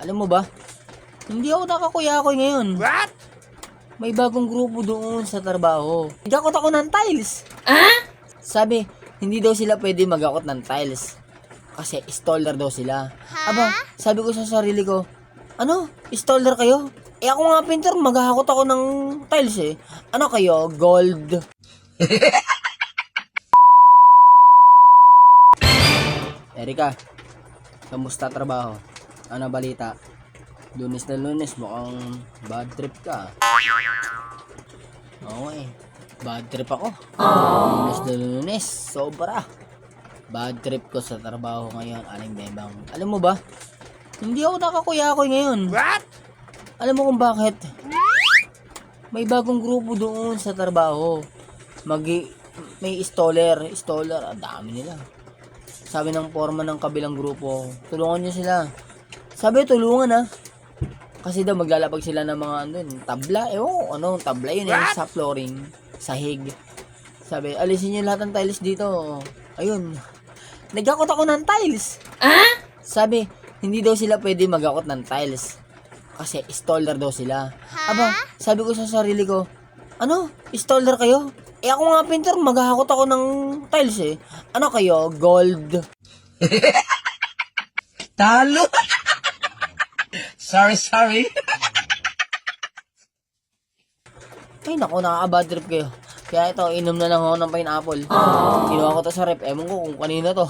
Alam mo ba, hindi ako nakakuyakoy ngayon. What? May bagong grupo doon sa trabaho. Nagakot ako ng tiles. Sabi, hindi daw sila pwede magakot ng tiles. Kasi installer daw sila. Aba, sabi ko sa sarili ko, ano? Installer kayo? Eh ako nga pintor, maghahakot ako ng tiles eh. Ano kayo? Gold. Erika, kamusta trabaho? Ano balita? Lunes na lunes, mukhang bad trip ka. Oo eh, bad trip ako. Lunes na lunes, sobra. Bad trip ko sa trabaho ngayon, aling bebang. Alam mo ba, hindi ako nakakuyakoy ngayon. What? Alam mo kung bakit? May bagong grupo doon sa trabaho. May installer, ang dami nila. Sabi ng foreman ng kabilang grupo, tulungan nyo sila. Sabi, tulungan ha. Kasi daw maglalapag sila ng mga tabla. Tabla yun eh, sa flooring, sahig. Sabi, alisin nyo lahat ng tiles dito. Ayun. Nagakot ako ng tiles. Sabi, hindi daw sila pwede magakot ng tiles. Kasi installer daw sila. Aba, sabi ko sa sarili ko, ano? Installer kayo? Eh ako nga pintor, maghahakot ako ng tiles eh. Ano kayo? Gold. Talo? Sorry. Ay naku, nakaka-bad trip kayo. Kaya ito, inom na lang ako ng pineapple. Kinuha ko to sa rep. Ewan ko kung kanina to.